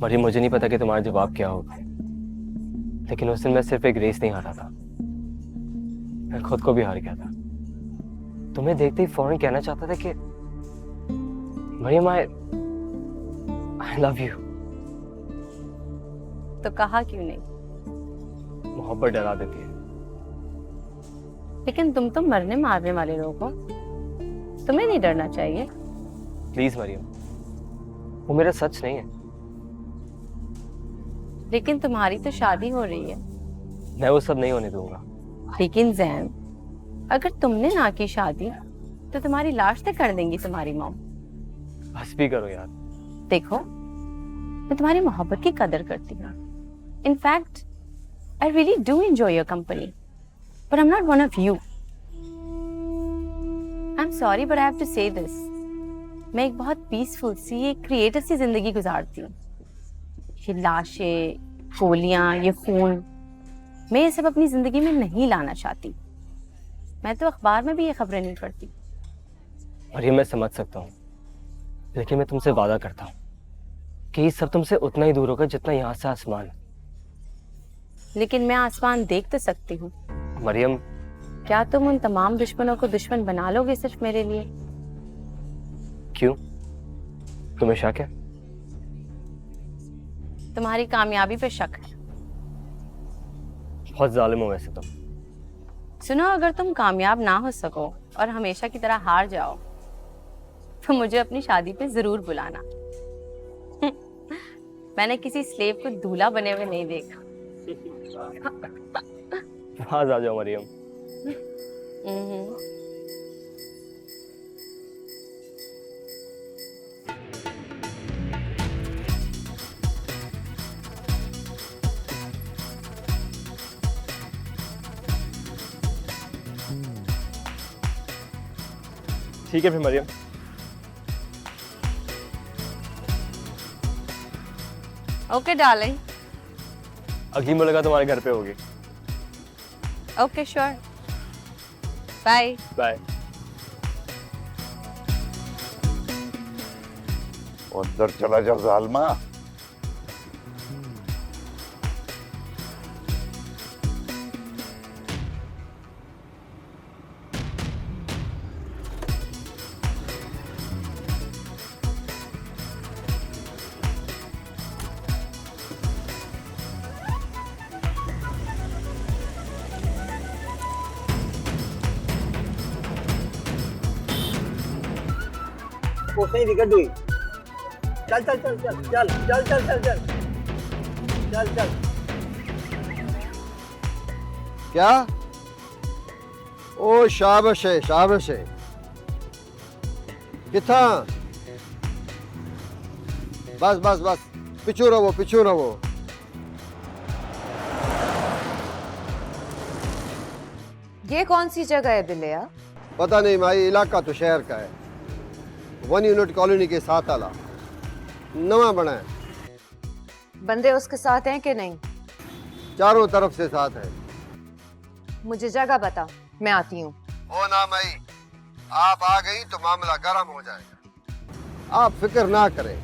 मरियम, मुझे नहीं पता कि तुम्हारा जवाब क्या होगा, लेकिन उस दिन मैं सिर्फ एक रेस नहीं हारा था, मैं खुद को भी हार गया था। तुम्हें देखते ही फौरन कहना चाहता था कि मरियम, आई लव यू। तो कहा क्यों नहीं? मोहब्बत डरा देती है। लेकिन तुम तो मरने मारने वाले लोग हो, तुम्हें नहीं डरना चाहिए। प्लीज मरियम, वो मेरा सच नहीं है। लेकिन तुम्हारी तो शादी हो रही है। मैं वो सब नहीं होने दूंगा। लेकिन जैन, अगर तुमने ना की शादी तो तुम्हारी लाश तक कर देंगी तुम्हारी मॉम। बस भी करो यार। देखो, मैं तुम्हारी मोहब्बत की कदर करती हूँ। In fact I really do enjoy your company, but I am not one of you. I am sorry but I have to say this. मैं एक बहुत पीसफुल सी, एक क्रिएटिव सी जिंदगी गुजारती हूँ। ये लाशें, गोलियां, ये खून, मैं ये सब अपनी जिंदगी में नहीं लाना चाहती। मैं तो अखबार में भी ये खबरें नहीं पढ़ती। और ये मैं समझ सकता हूँ, लेकिन मैं तुमसे वादा करता हूँ कि ये सब तुमसे उतना ही दूर होगा जितना यहाँ से आसमान। लेकिन मैं आसमान देख तो सकती हूँ। मरियम, क्या तुम उन तमाम दुश्मनों को दुश्मन बना लोगे सिर्फ मेरे लिए? क्यों? तुम्हें शक है? तुम्हारी कामयाबी पे शक है। बहुत जालिम हो वैसे तुम। सुनो, अगर तुम कामयाब ना हो सको और हमेशा की तरह हार जाओ तो मुझे अपनी शादी पे जरूर बुलाना। मैंने किसी स्लेव को दूल्हा बने हुए नहीं देखा। पास आ जाओ मरियम। ठीक है फिर मरियम। Okay darling. अगली मुलाकात तुम्हारे घर पे होगी। Okay sure. Bye bye. अंदर चला जा जालमा। नहीं विकेट हुई। चल चल चल चल चल चल चल चल चल चल चल। क्या? ओ शाबाश है, शाबाश है। किथा? बस बस बस, पिछू रहो, पिछू रहो। ये कौन सी जगह है बिलिया? पता नहीं माई, इलाका तो शहर का है। 1 यूनिट कॉलोनी के साथ आला नवा बना है। बंदे उसके साथ हैं कि नहीं? चारों तरफ से साथ है। मुझे जगह बता, मैं आती हूँ। ओ ना माई, आप आ गई तो मामला गर्म हो जाएगा। आप फिक्र ना करें,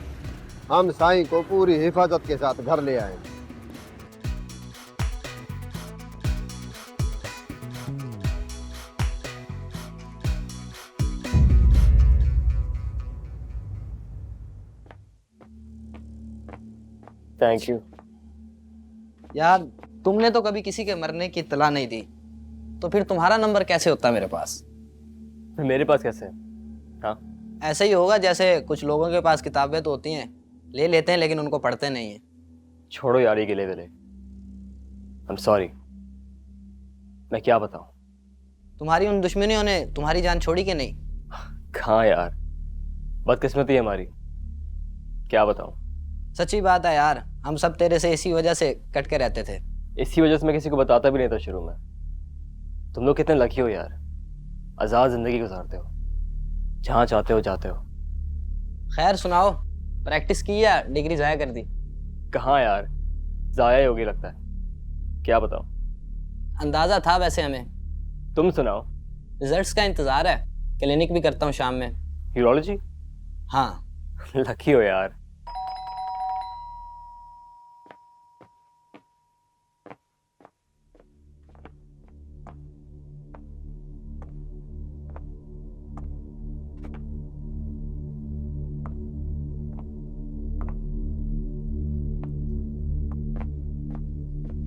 हम साईं को पूरी हिफाजत के साथ घर ले आएंगे। Thank you. यार, तुमने तो कभी किसी के मरने की इत्तला नहीं दी, तो फिर तुम्हारा नंबर कैसे होता मेरे पास? फिर मेरे पास कैसे है? हाँ, ऐसा ही होगा जैसे कुछ लोगों के पास किताबें तो होती हैं, ले लेते हैं लेकिन उनको पढ़ते नहीं हैं। छोड़ो यार ये गिले विले। आई एम सॉरी। मैं क्या बताऊं? तुम्हारी उन दुश्मनियों ने तुम्हारी जान छोड़ी कि नहीं? कहाँ यार, बदकिस्मती है हमारी। क्या बताऊं? सच्ची बात है यार, हम सब तेरे से इसी वजह से कट के रहते थे। इसी वजह से मैं किसी को बताता भी नहीं था शुरू में। तुम लोग कितने लकी हो यार, आजाद जिंदगी गुजारते हो, जहाँ चाहते हो जाते हो। खैर सुनाओ, प्रैक्टिस की या डिग्री जाया कर दी? कहाँ यार, जाया ही होगी लगता है। क्या बताओ? अंदाजा था वैसे हमें। तुम सुनाओ। रिजल्ट्स का इंतजार है, क्लिनिक भी करता हूँ शाम में। यूरोलॉजी? हाँ। लकी हो यार।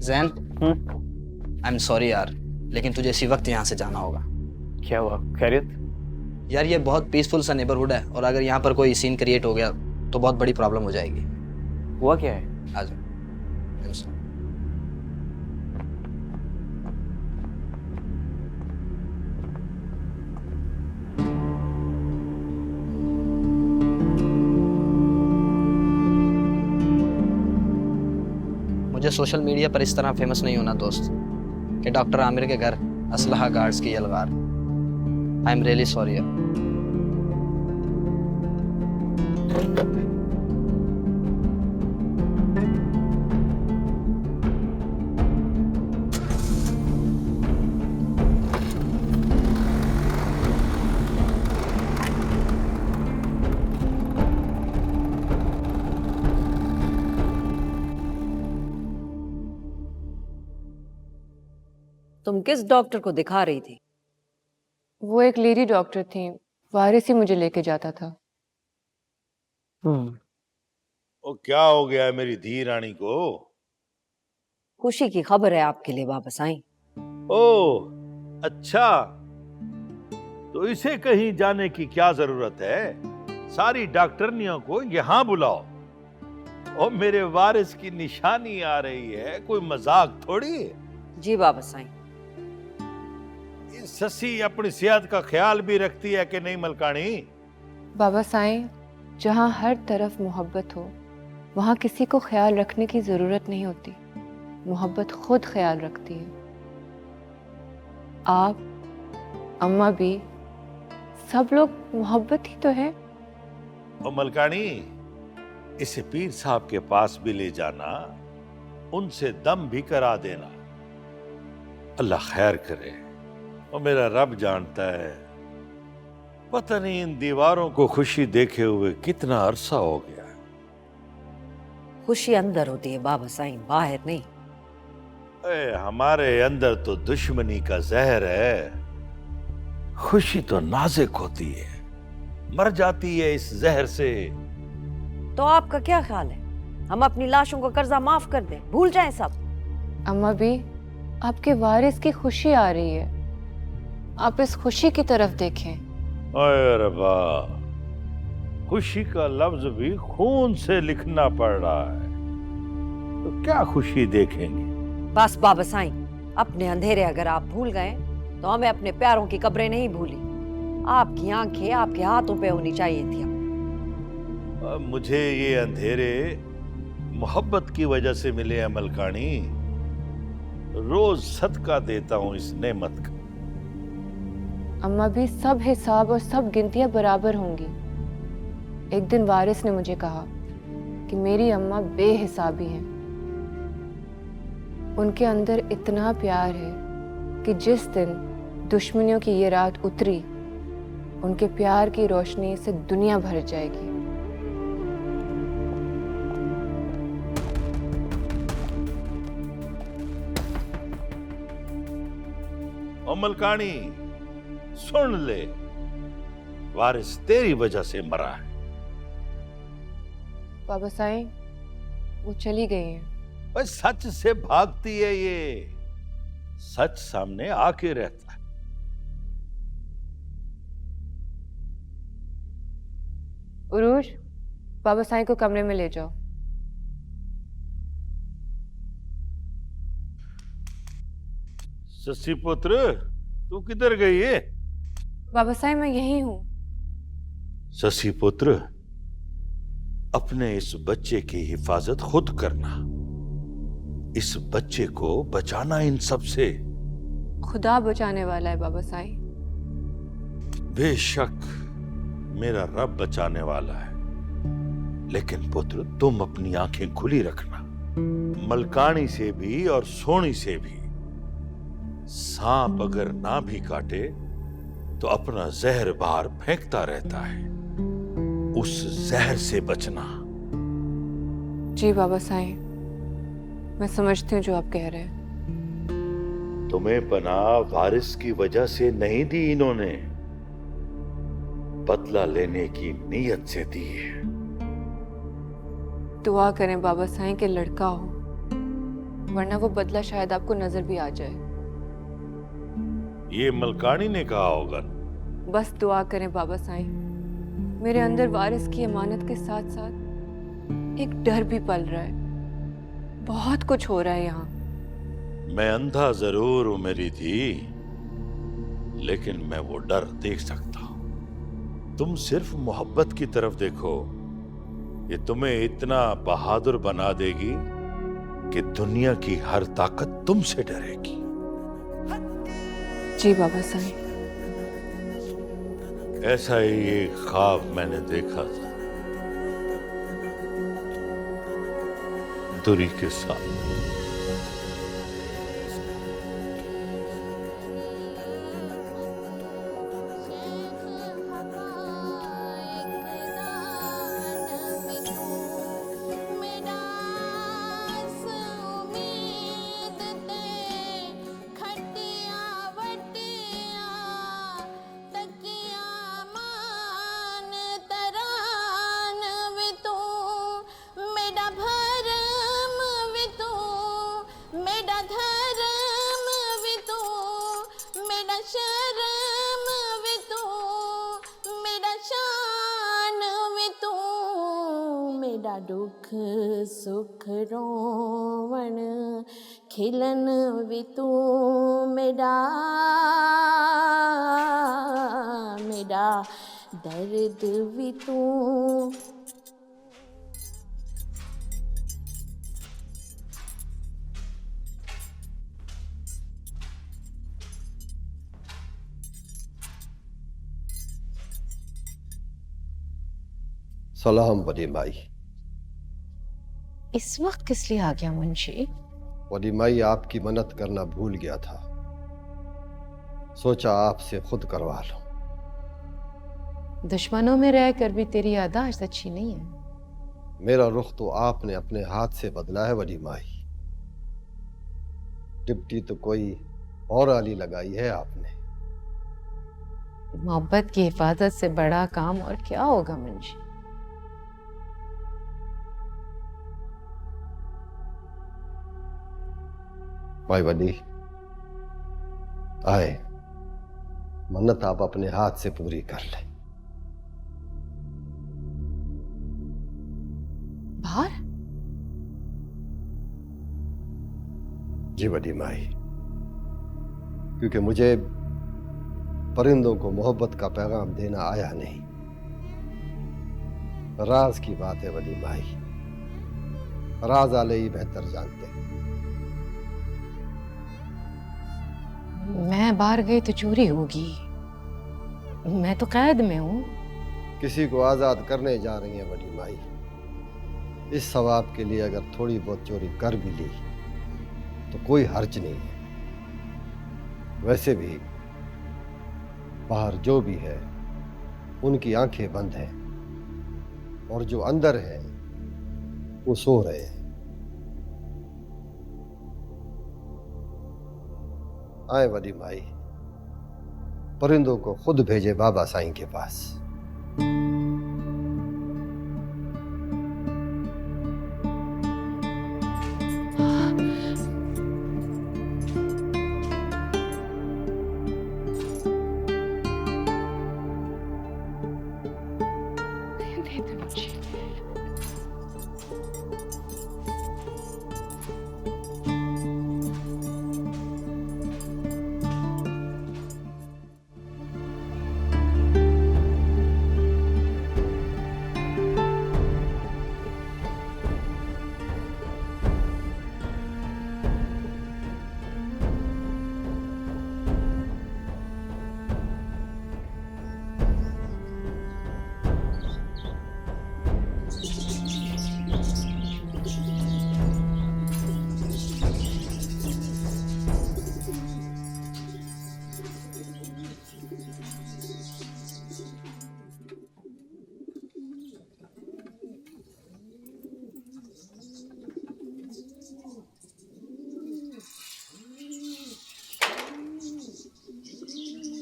जैन, आई एम सॉरी यार, लेकिन तुझे इसी वक्त यहाँ से जाना होगा। क्या हुआ, खैरियत? यार ये बहुत पीसफुल सा नेबरहुड है, और अगर यहाँ पर कोई सीन क्रिएट हो गया तो बहुत बड़ी प्रॉब्लम हो जाएगी। हुआ क्या है? आ जाओ। मुझे सोशल मीडिया पर इस तरह फेमस नहीं होना दोस्त, कि डॉक्टर आमिर के घर असलहा गार्ड्स की यलगार। I am really sorry. तुम किस डॉक्टर को दिखा रही थी? वो एक लेडी डॉक्टर थी, वारिस ही मुझे लेके जाता था। ओ क्या हो गया है मेरी धी रानी को? खुशी की खबर है आपके लिए वापस आई। ओ अच्छा, तो इसे कहीं जाने की क्या जरूरत है? सारी डॉक्टरनियों को यहाँ बुलाओ। और मेरे वारिस की निशानी आ रही है, कोई मजाक थोड़ी है। जी वापस आई। ये ससी अपनी सेहत का ख्याल भी रखती है कि नहीं मलकानी? बाबा साईं, जहाँ हर तरफ मोहब्बत हो वहाँ किसी को ख्याल रखने की जरूरत नहीं होती, मोहब्बत खुद ख्याल रखती है। आप, अम्मा भी, सब लोग मोहब्बत ही तो है। और मलकानी, इसे पीर साहब के पास भी ले जाना, उनसे दम भी करा देना। अल्लाह खैर करे। और मेरा रब जानता है, पता नहीं इन दीवारों को खुशी देखे हुए कितना अरसा हो गया। खुशी अंदर होती है बाबा साईं, बाहर नहीं। हमारे अंदर तो दुश्मनी का जहर है। खुशी तो नाजुक होती है, मर जाती है इस जहर से। तो आपका क्या ख्याल है, हम अपनी लाशों का कर्जा माफ कर दें, भूल जाएं सब? अम्मा भी, आपके वारिस की खुशी आ रही है, आप इस खुशी की तरफ देखें। अरे रब्बा, खुशी का लफ्ज भी खून से लिखना पड़ रहा है, तो क्या खुशी देखेंगे? बस बाबा साईं, अपने अंधेरे अगर आप भूल गए तो हमें अपने प्यारों की कब्रें नहीं भूली। आपकी आंखें आपके हाथों पे होनी चाहिए थी। मुझे ये अंधेरे मोहब्बत की वजह से मिले हैं मलकानी। रोज सदका देता हूँ इस नेमत का। अम्मा भी, सब हिसाब और सब गिनतियां बराबर होंगी। एक दिन वारिस ने मुझे कहा कि मेरी अम्मा बेहिसाबी हैं, उनके अंदर इतना प्यार है कि जिस दिन दुश्मनियों की ये रात उतरी, उनके प्यार की रोशनी से दुनिया भर जाएगी। और मलकानी सुन ले, वारिस तेरी वजह से मरा है। बाबा साईं, वो चली गई हैं। बस सच से भागती है ये, सच सामने आके रहता है। उरूज, बाबा साईं को कमरे में ले जाओ। ससी पुत्र, तू किधर गई है? बाबा साईं, मैं यही हूँ। ससी पुत्र, अपने इस बच्चे की हिफाजत खुद करना। इस बच्चे को बचाना इन सब से। खुदा बचाने वाला है बाबा साईं। बेशक मेरा रब बचाने वाला है, लेकिन पुत्र तुम अपनी आंखें खुली रखना। मलकानी से भी और सोनी से भी सांप अगर ना भी काटे तो अपना जहर बाहर फेंकता रहता है, उस जहर से बचना। जी बाबा साईं, मैं समझती हूँ जो आप कह रहे हैं। तुम्हें पनाह वारिस की वजह से नहीं दी इन्होंने, बदला लेने की नीयत से दी है। दुआ करें बाबा साईं के लड़का हो, वरना वो बदला शायद आपको नजर भी आ जाए। ये मलकानी ने कहा होगा। बस दुआ करें बाबा साईं, मेरे अंदर वारिस की अमानत के साथ साथ एक डर भी पल रहा है। बहुत कुछ हो रहा है यहाँ। मैं अंधा जरूर हूं मेरी थी, लेकिन मैं वो डर देख सकता हूं। तुम सिर्फ मोहब्बत की तरफ देखो, ये तुम्हें इतना बहादुर बना देगी कि दुनिया की हर ताकत तुमसे डरेगी। जी बाबा साईं। ऐसा ही एक ख्वाब मैंने देखा था दुरी के साथ। दुख सुख रोवण खिलन भी तू मेरा मेरा दर्द भी तू। सलाम बड़ी माई। इस वक्त किस लिए आ गया मुंशी? बड़ी माई आपकी मन्नत करना भूल गया था, सोचा आपसे खुद करवा लो। दुश्मनों में रहकर भी तेरी यादाश्त अच्छी नहीं है। मेरा रुख तो आपने अपने हाथ से बदला है बड़ी माई। डिप्टी तो कोई और आली लगाई है आपने। मोहब्बत की हिफाजत से बड़ा काम और क्या होगा मुंशी? भाई बड़ी आए, मन्नत आप अपने हाथ से पूरी कर ले। बाहर? जी बड़ी माई, क्योंकि मुझे परिंदों को मोहब्बत का पैगाम देना आया नहीं। राज की बात है बड़ी माई, राज वाले ही बेहतर जानते हैं। मैं बाहर गई तो चोरी होगी, मैं तो कैद में हूँ। किसी को आजाद करने जा रही है बड़ी माई। इस सवाब के लिए अगर थोड़ी बहुत चोरी कर भी ली तो कोई हर्ज नहीं है। वैसे भी बाहर जो भी है उनकी आंखें बंद हैं और जो अंदर है वो सो रहे हैं। आए बड़ी माई, परिंदों को खुद भेजे बाबा साईं के पास।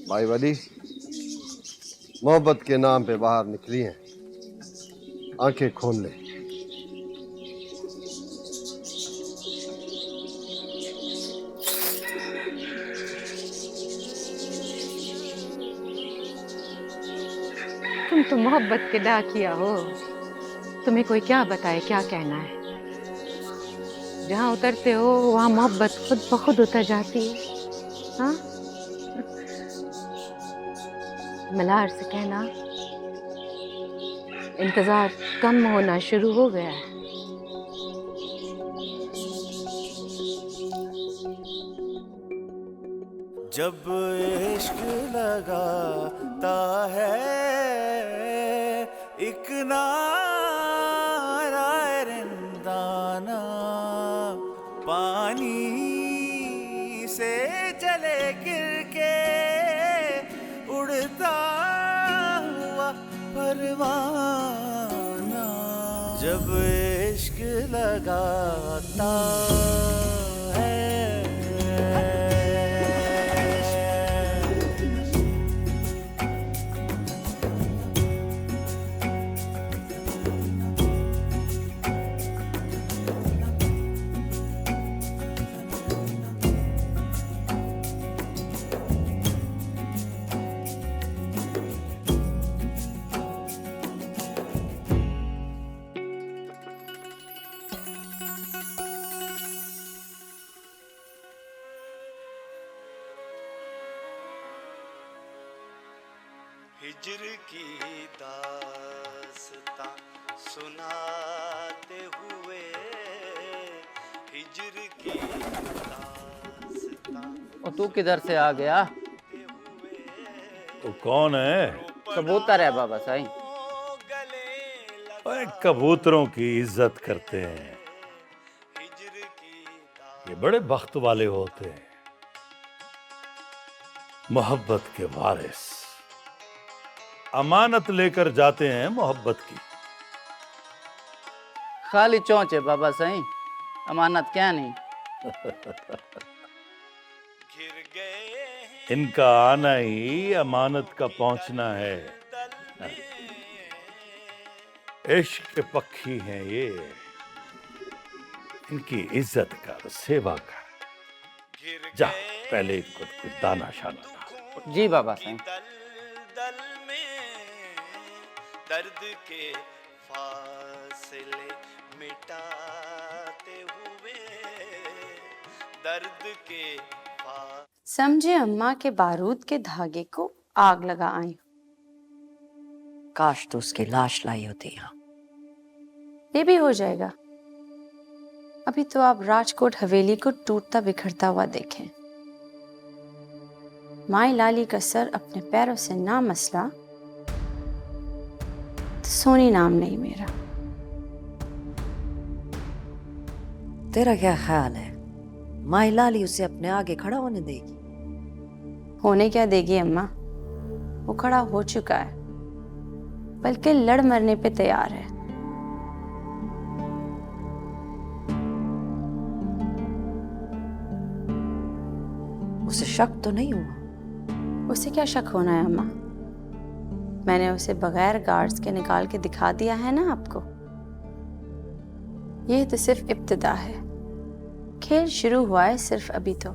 भाई वाली मोहब्बत के नाम पे बाहर निकली हैं, आंखें खोल ले। तुम तो मोहब्बत के डाकिया हो, तुम्हें कोई क्या बताए क्या कहना है। जहाँ उतरते हो वहाँ मोहब्बत खुद ब खुद उतर जाती है। हाँ, मल्हार से कहना इंतजार कम होना शुरू हो गया है। जब इश्क लगाता है एक नारा रिंदाना, पानी से चले गिर के उड़ता हुआ परवाना। जब इश्क लगाता है हिजर की दास्तां सुनाते हुए, हिजर की दास्तां। और तू किधर से आ गया? तो कौन है? कबूतर है बाबा साईं। अरे कबूतरों की इज्जत करते हैं, ये बड़े बख्त वाले होते हैं, मोहब्बत के वारिस। अमानत लेकर जाते हैं मोहब्बत की। खाली चोंच है बाबा साईं, अमानत क्या नहीं। इनका आना ही अमानत का पहुंचना है। इश्क के पक्षी हैं ये, इनकी इज्जत कर, सेवा कर। जा पहले इनको कुछ दाना शाना ला। जी बाबा साईं। दर्द के फासले मिटाते हुए, दर्द के समझे अम्मा के बारूद के धागे को आग लगा आई। काश तो उसकी लाश लाई होती यहाँ। ये भी हो जाएगा। अभी तो आप राजकोट हवेली को टूटता बिखरता हुआ देखें। माई लाली का सर अपने पैरों से ना मसला तो सोनी नाम नहीं मेरा। तेरा क्या ख्याल है, माई लाली उसे अपने आगे खड़ा होने देगी? होने क्या देगी अम्मा, वो खड़ा हो चुका है, बल्कि लड़ मरने पे तैयार है। उसे शक तो नहीं हुआ? उसे क्या शक होना है अम्मा, मैंने उसे बगैर गार्ड्स के निकाल के दिखा दिया है ना आपको। ये तो सिर्फ इब्तिदा है, खेल शुरू हुआ है सिर्फ अभी तो।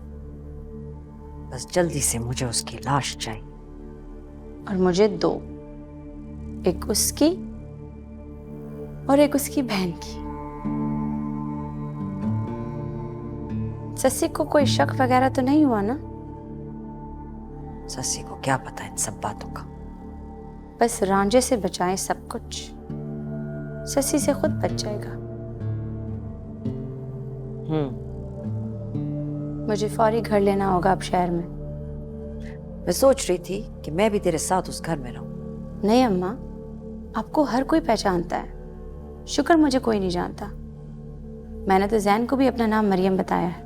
बस जल्दी से मुझे उसकी लाश चाहिए। और मुझे दो, एक उसकी और एक उसकी बहन की। ससी को कोई शक वगैरह तो नहीं हुआ ना? ससी को क्या पता इन सब बातों का। बस रांझे से बचाएं सब कुछ, ससी से खुद बच जाएगा। मुझे फौरी घर लेना होगा अब शहर में। मैं सोच रही थी कि मैं भी तेरे साथ उस घर में रहूं। नहीं अम्मा, आपको हर कोई पहचानता है, शुक्र मुझे कोई नहीं जानता। मैंने तो जैन को भी अपना नाम मरियम बताया है।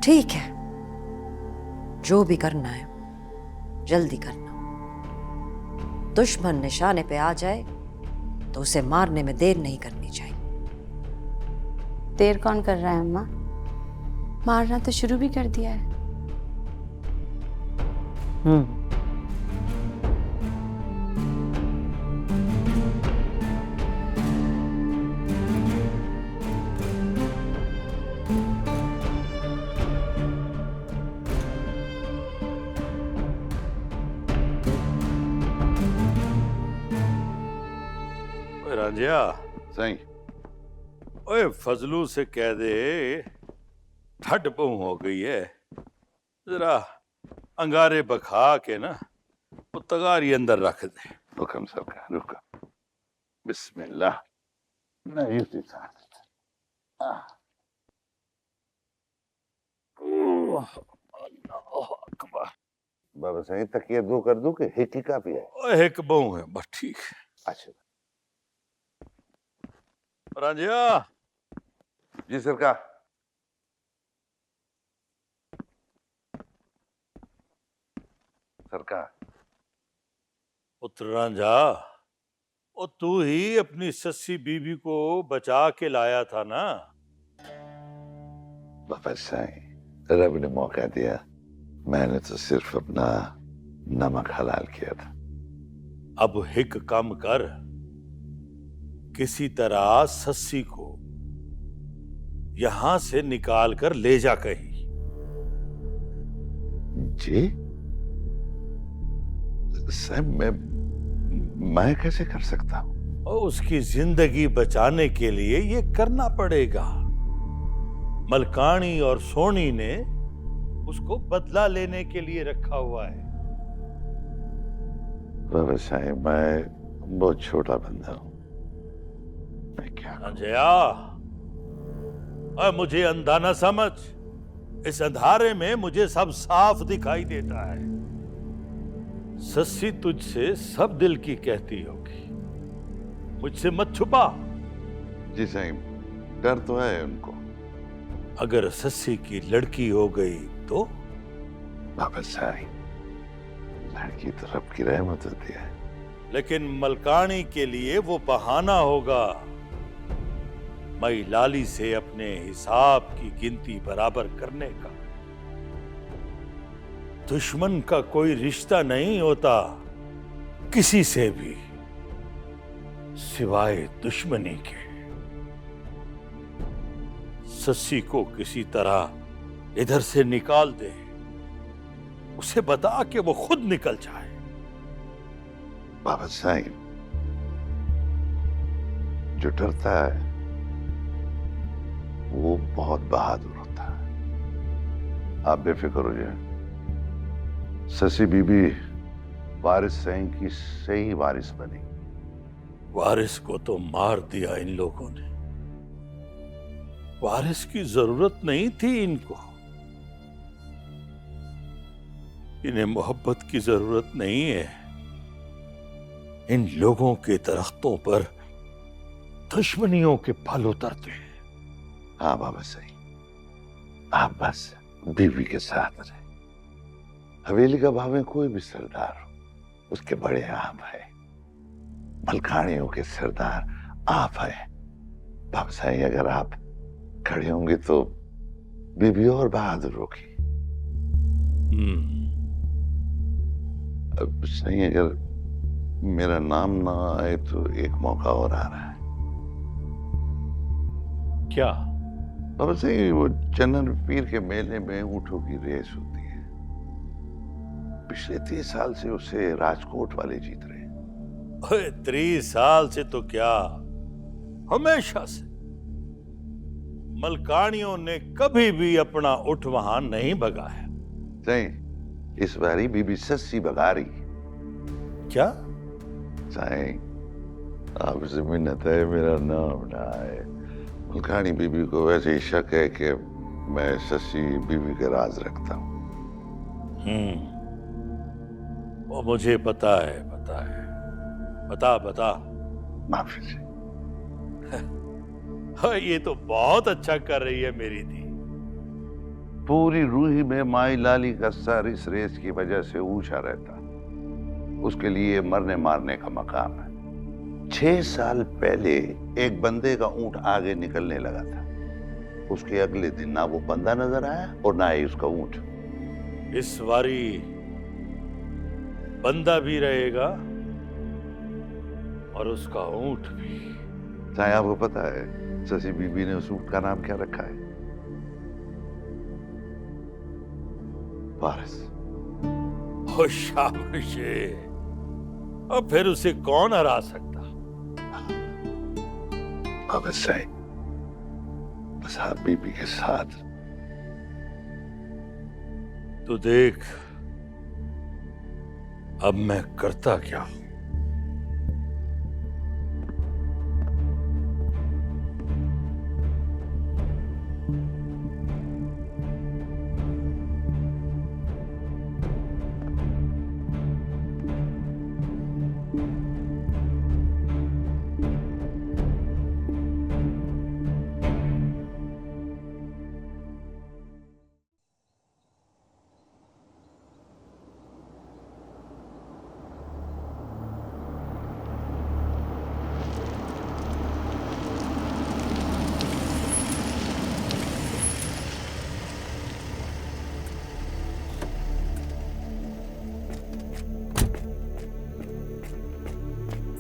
ठीक है, जो भी करना है जल्दी करना। दुश्मन निशाने पे आ जाए तो उसे मारने में देर नहीं करनी चाहिए। देर कौन कर रहा है अम्मा, मारना तो शुरू भी कर दिया है। रांझिया सही ओए फजलू से कह दे ठंड बहु हो गई है, जरा अंगारे बखा के ना वो तगारी अंदर रख दे। हुक्म सरकार, रुका। बिस्मिल्लाह। नहीं उसी साथ। बाबा सही तकिया दो कर दूं कि हिक ही काफी है? ओए एक बहु है बस, ठीक है। अच्छा रांझिया। जी सरकार। सरकार। पुत्र रांझा, ओ तू ही अपनी सस्सी बीबी को बचा के लाया था ना? बाबा साईं, रब ने मौका दिया, मैंने तो सिर्फ अपना नमक हलाल किया था। अब हिक कम कर, किसी तरह सस्सी को यहां से निकाल कर ले जा कहीं। जी साहब, मैं कैसे कर सकता हूं? और उसकी जिंदगी बचाने के लिए ये करना पड़ेगा। मलकानी और सोनी ने उसको बदला लेने के लिए रखा हुआ है। बाबा साहब, मैं बहुत छोटा बंदा हूं, मैं क्या अंजया, मुझे अंधा न समझ। इस अंधारे में मुझे सब साफ दिखाई देता है। सस्सी तुझसे सब दिल की कहती होगी, मुझसे मत छुपा। जी साहब, डर तो है उनको। अगर सस्सी की लड़की हो गई तो? बाबा साहब, लड़की तो रब की रहमत होती है। लेकिन मलकानी के लिए वो बहाना होगा। मई लाली से अपने हिसाब की गिनती बराबर करने का। दुश्मन का कोई रिश्ता नहीं होता किसी से भी, सिवाय दुश्मनी के। सस्सी को किसी तरह इधर से निकाल दे, उसे बता कि वो खुद निकल जाए। बाबा साहब, जो डरता है वो बहुत बहादुर होता है। आप बेफिक्र हो जाए। ससी बीबी वारिस सिंह की सही वारिस बनी। वारिस को तो मार दिया इन लोगों ने। वारिस की जरूरत नहीं थी इनको। इन्हें मोहब्बत की जरूरत नहीं है। इन लोगों के दरख्तों पर दुश्मनियों के फल उतरते हैं। हाँ बाबा सही, आप बस बीवी के साथ रहे। हवेली का भावे कोई भी सरदार हो, उसके बड़े आप है। मलकानियों के सरदार आप है। बाबा साईं, अगर आप खड़े होंगे तो बीबी और बहादुर होगी। अब सही, अगर मेरा नाम ना आए तो एक मौका और आ रहा है। क्या? बाबा साईं, वो चन्नन पीर के मेले में ऊँटों की रेस होती है। पिछले 30 साल से उसे राजकोट वाले जीत रहे हैं। 30 साल से तो क्या, हमेशा से। मलकानियों ने कभी भी अपना ऊँट वहां नहीं भगाया। सही, इस बारी बीबी सस्सी भगा रही। क्या? साईं, आपसे मिन्नत है, मेरा नाम ना है। मलकानी बीबी को वैसे ही शक है कि मैं सस्सी बीबी के राज रखता हूँ। वो मुझे पता है, पता है। बता। माफी से। ये तो बहुत अच्छा कर रही है मेरी धी। पूरी रूही में माई लाली का सर इस रेस की वजह से ऊंचा रहता। उसके लिए मरने मारने का मकाम है। 6 साल पहले एक बंदे का ऊंट आगे निकलने लगा था। उसके अगले दिन ना वो बंदा नजर आया और ना ही उसका ऊंट। इस बारी बंदा भी रहेगा और उसका ऊंट भी। साईं, आपको पता है ससी बीबी ने उस ऊंट का नाम क्या रखा है? वारिस। ओ शाबाश। और फिर उसे कौन हरा सकता? बस सही, बस आप बीबी के साथ। तो देख अब मैं करता क्या हूं।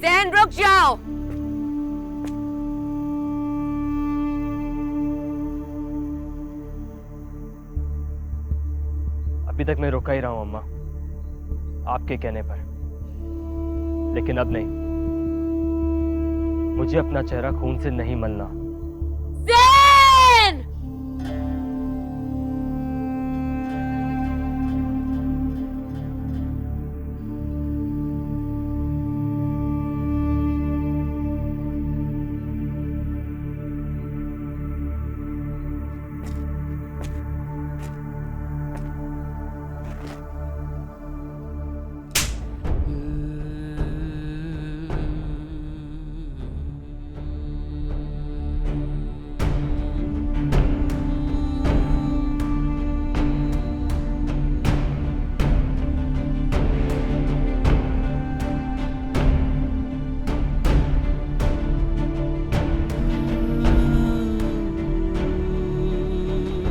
जैन रुक जाओ। अभी तक मैं रुका ही रहा हूं अम्मा, आपके कहने पर, लेकिन अब नहीं। मुझे अपना चेहरा खून से नहीं मलना। जैन!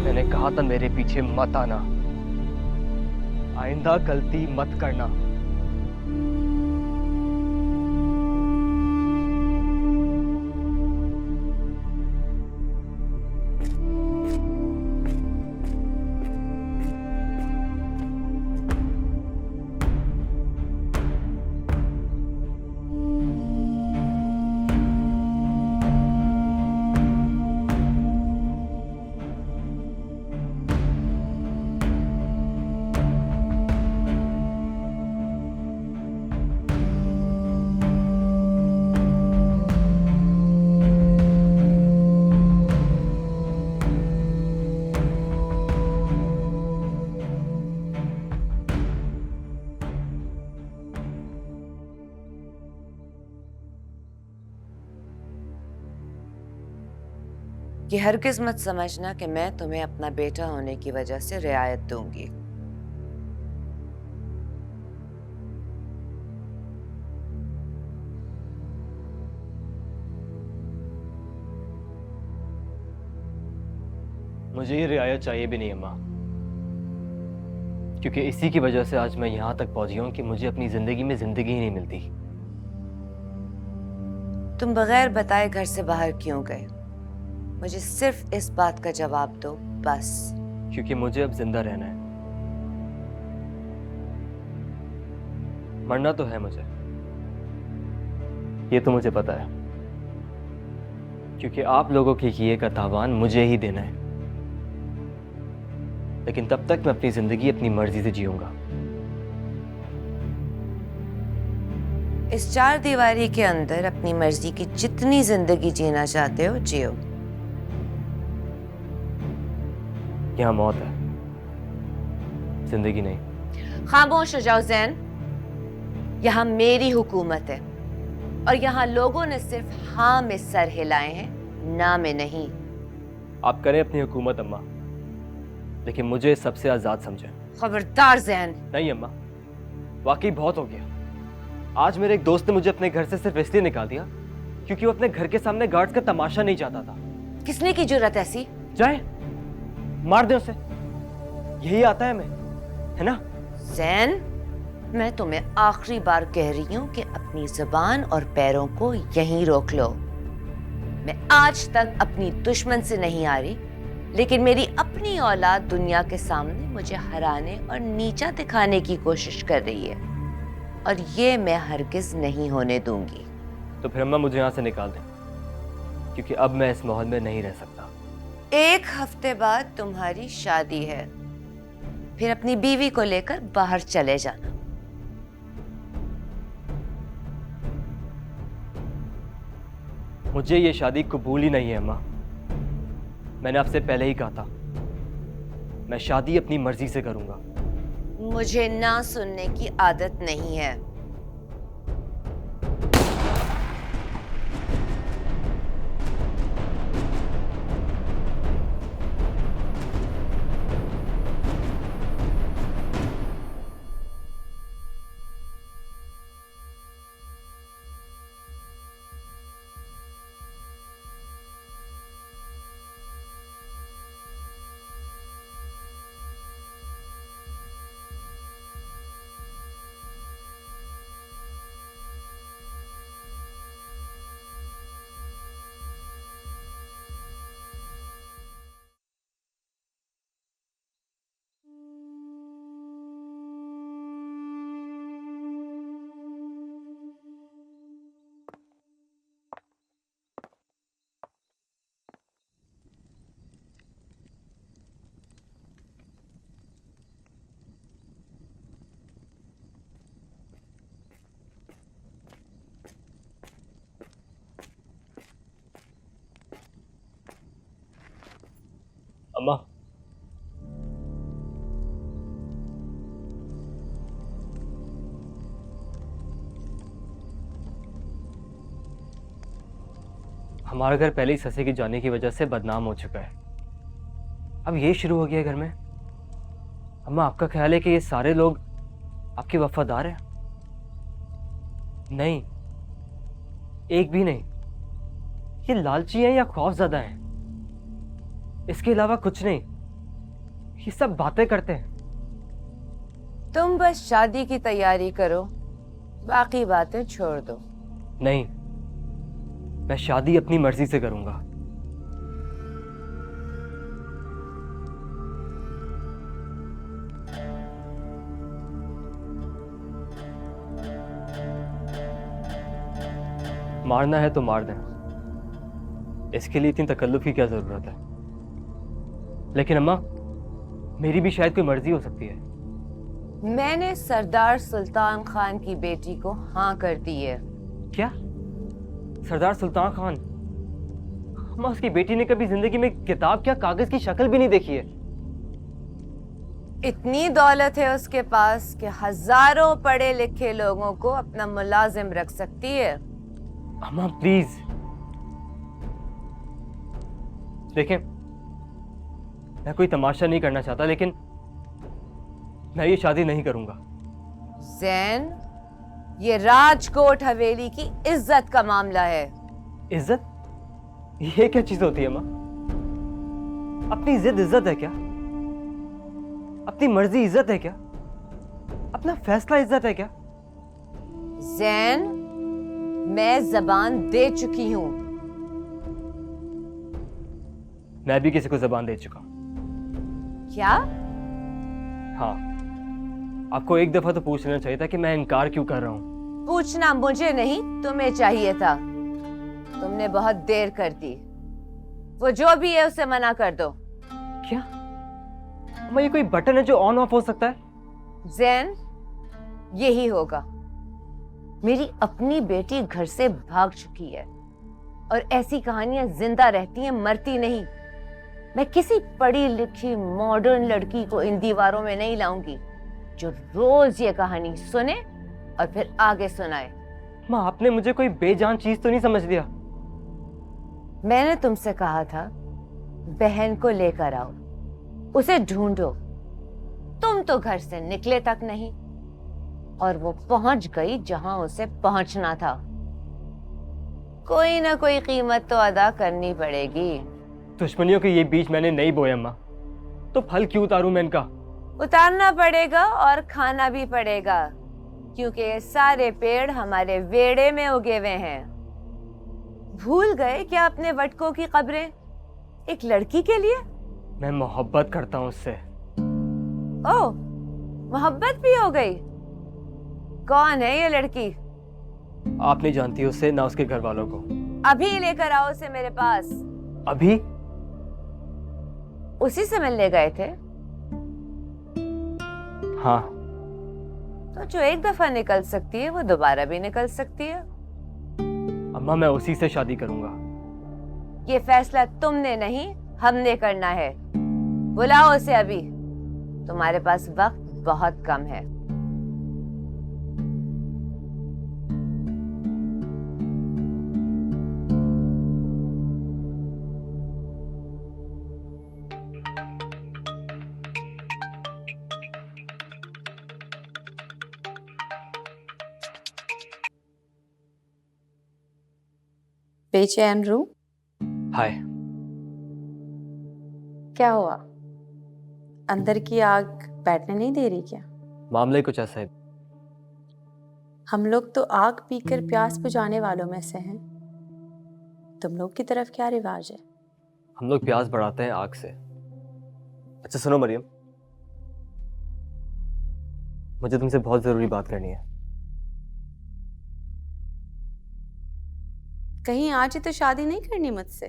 मैंने कहा था मेरे पीछे मत आना, आइंदा गलती मत करना। कि हरगिज़ मत समझना कि मैं तुम्हें अपना बेटा होने की वजह से रियायत दूंगी। मुझे ये रियायत चाहिए भी नहीं अम्मा, क्योंकि इसी की वजह से आज मैं यहां तक पहुंच गया हूं कि मुझे अपनी जिंदगी में जिंदगी ही नहीं मिलती। तुम बगैर बताए घर से बाहर क्यों गए? मुझे सिर्फ इस बात का जवाब दो, बस। क्योंकि मुझे अब जिंदा रहना है। मरना तो है मुझे, ये तो मुझे पता है, क्योंकि आप लोगों के किए का तावान मुझे ही देना है। लेकिन तब तक मैं अपनी जिंदगी अपनी मर्जी से जीऊंगा। इस चार दीवारी के अंदर अपनी मर्जी की जितनी जिंदगी जीना चाहते हो जियो। यहाँ मौत है, जिंदगी नहीं। खामोश हो जाओ जैन। यहाँ मेरी हुकूमत है और यहाँ लोगों ने सिर्फ हाँ में सर हिलाए हैं, ना में नहीं। आप करें अपनी हुकूमत अम्मा, लेकिन मुझे सबसे आजाद समझें। खबरदार जैन। नहीं अम्मा, वाकई बहुत हो गया। आज मेरे एक दोस्त ने मुझे अपने घर से सिर्फ इसलिए निकाल दिया क्योंकि वो अपने घर के सामने गार्ड्स का तमाशा नहीं चाहता था। किसने की जुर्रत ऐसी? जाए मार दे उसे, यही आता है हमें, है ना? जैन, मैं तुम्हें आखिरी बार कह रही हूँ कि अपनी जुबान और पैरों को यहीं रोक लो। मैं आज तक अपनी दुश्मन से नहीं आ रही, लेकिन मेरी अपनी औलाद दुनिया के सामने मुझे हराने और नीचा दिखाने की कोशिश कर रही है, और ये मैं हरगिज नहीं होने दूंगी। तो फिर अम्मा मुझे यहाँ से निकाल दें, क्योंकि अब मैं इस माहौल में नहीं रह सकता। 1 हफ्ते बाद तुम्हारी शादी है, फिर अपनी बीवी को लेकर बाहर चले जाना। मुझे ये शादी कबूल ही नहीं है अम्मा। मैंने आपसे पहले ही कहा था, मैं शादी अपनी मर्जी से करूंगा। मुझे ना सुनने की आदत नहीं है। अम्मा, हमारा घर पहले ही ससे की जाने की वजह से बदनाम हो चुका है। अब ये शुरू हो गया घर में। अम्मा, आपका ख्याल है कि ये सारे लोग आपके वफादार हैं? नहीं, एक भी नहीं। ये लालची हैं या खौफज़दा हैं, इसके अलावा कुछ नहीं। ये सब बातें करते हैं। तुम बस शादी की तैयारी करो, बाकी बातें छोड़ दो। नहीं, मैं शादी अपनी मर्जी से करूंगा। मारना है तो मार दें, इसके लिए इतनी तकल्लुफ की क्या जरूरत है? लेकिन अम्मा, मेरी भी शायद कोई मर्जी हो सकती है। मैंने सरदार सुल्तान खान की बेटी को हाँ कर दी है। क्या? सरदार सुल्तान खान? अम्मा, उसकी बेटी ने कभी जिंदगी में किताब क्या कागज की शक्ल भी नहीं देखी है। इतनी दौलत है उसके पास कि हजारों पढ़े लिखे लोगों को अपना मुलाजिम रख सकती है। अम्मा प्लीज, देखें, मैं कोई तमाशा नहीं करना चाहता, लेकिन मैं ये शादी नहीं करूंगा। जैन, ये राजकोट हवेली की इज्जत का मामला है। इज्जत? ये क्या चीज होती है माँ? अपनी जिद इज्जत है क्या? अपनी मर्जी इज्जत है क्या? अपना फैसला इज्जत है क्या? जैन, मैं जबान दे चुकी हूं। मैं भी किसी को जबान दे चुका हूं। क्या? हाँ, आपको एक दफा तो पूछ लेना चाहिए था कि मैं इनकार क्यों कर रहा हूं। पूछना मुझे नहीं, तुम्हें चाहिए था। तुमने बहुत देर कर दी। वो जो भी है उसे मना कर दो। क्या? अम्मा, ये कोई बटन है जो ऑन ऑफ हो सकता है? जैन, यही होगा। मेरी अपनी बेटी घर से भाग चुकी है और ऐसी कहानियां जिंदा रहती हैं, मरती नहीं। मैं किसी पढ़ी लिखी मॉडर्न लड़की को इन दीवारों में नहीं लाऊंगी जो रोज ये कहानी सुने और फिर आगे सुनाए। माँ, आपने मुझे कोई बेजान चीज तो नहीं समझ लिया? मैंने तुमसे कहा था बहन को लेकर आओ, उसे ढूंढो। तुम तो घर से निकले तक नहीं और वो पहुंच गई जहां उसे पहुंचना था। कोई ना कोई कीमत तो अदा करनी पड़ेगी। दुश्मनियों के ये बीज मैंने नहीं बोए अम्मा, तो फल क्यों उतारूं मैं इनका? उतारना पड़ेगा और खाना भी पड़ेगा, क्योंकि ये सारे पेड़ हमारे वेड़े में उगे हुए हैं। भूल गए क्या अपने वटकों की कब्रें एक लड़की के लिए? मैं मोहब्बत करता हूं उससे। ओह, मोहब्बत भी हो गई? कौन है ये लड़की? आप नहीं जानती उसे, ना उसके घर वालों को। अभी लेकर आओ उसे मेरे पास। अभी? उसी से मिलने गए थे? हाँ। तो जो एक दफा निकल सकती है वो दोबारा भी निकल सकती है। अम्मा मैं उसी से शादी करूंगा। ये फैसला तुमने नहीं हमने करना है। बुलाओ उसे अभी, तुम्हारे पास वक्त बहुत कम है। बेचैन रू, हाय। क्या हुआ? अंदर की आग बैठने नहीं दे रही क्या? मामला ही कुछ ऐसा है। हम लोग तो आग पीकर प्यास बुझाने वालों में से हैं। तुम लोग की तरफ क्या रिवाज है? हम लोग प्यास बढ़ाते हैं आग से। अच्छा सुनो मरियम, मुझे तुमसे बहुत जरूरी बात करनी है। कहीं आज ही तो शादी नहीं करनी मुझसे?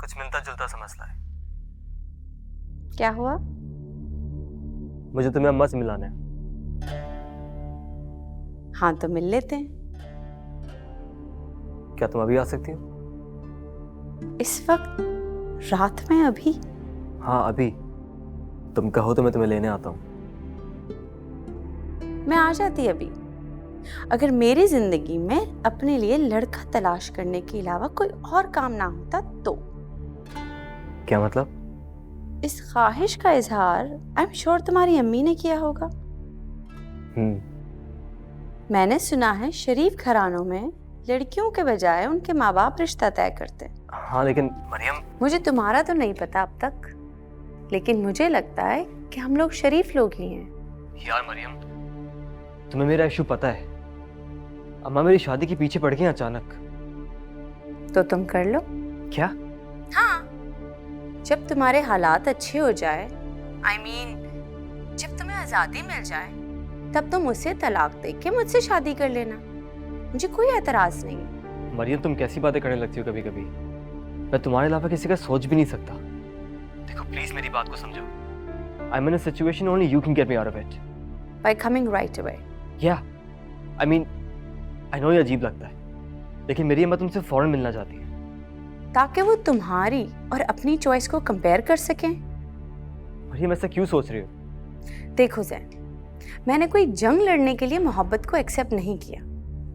कुछ मिलता जुलता सा मसला है। क्या हुआ? मुझे तुम्हें अम्मा से मिलाना है। हाँ तो मिल लेते हैं। क्या तुम अभी आ सकती हो? इस वक्त रात में अभी? हाँ अभी। तुम कहो तो मैं तुम्हें लेने आता हूँ। मैं आ जाती अभी, अगर मेरी जिंदगी में अपने लिए लड़का तलाश करने के अलावा कोई और काम ना होता तो। क्या मतलब? इस ख्वाहिश का इजहार आई एम श्योर तुम्हारी अम्मी ने किया होगा। मैंने सुना है शरीफ घरानों में लड़कियों के बजाय उनके माँ बाप रिश्ता तय करते हैं। हाँ लेकिन मरियम, मुझे तुम्हारा तो नहीं पता अब तक, लेकिन मुझे लगता है कि हम लोग शरीफ लोग ही हैं। यार मरियम, तुम्हें मेरा इशू पता है। अम्मा मेरी शादी के पीछे पड़ गई अचानक। तो तुम कर लो। क्या? हाँ, जब तुम्हारे हालात अच्छे हो जाए, I mean, जब तुम्हें आजादी मिल जाए, तब तुम उसे तलाक दे के मुझसे शादी कर लेना। मुझे कोई एतराज नहीं है। मरियम तुम कैसी बातें करने लगती हो कभी कभी। मैं तुम्हारे अलावा किसी का सोच भी नहीं सकता। देखो प्लीज मेरी बात को समझो। I'm in a situation only you can get me out of it. By coming right away. Yeah, I mean, I know ये अजीब लगता है, लेकिन मेरी अम्मा तुमसे फौरन मिलना चाहती है। ताकि वो तुम्हारी और अपनी चॉइस को कंपेयर कर सकें। मरियम ऐसा क्यों सोच रही हो? देखो जैन, मैंने कोई जंग लड़ने के लिए मोहब्बत को एक्सेप्ट नहीं किया,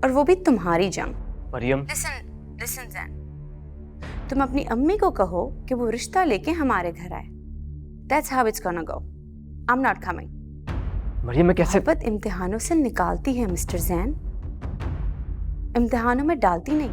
और वो भी तुम्हारी जंग। मरियम लिसन जैन, तुम अपनी अम्मी को कहो कि वो रिश्ता लेके हमारे घर आए। That's how it's gonna go. I'm not coming. Maryam मैं कैसे? मोहब्बत इम्तिहानों से निकालती है मिस्टर जैन, इम्तिहानों में डालती नहीं।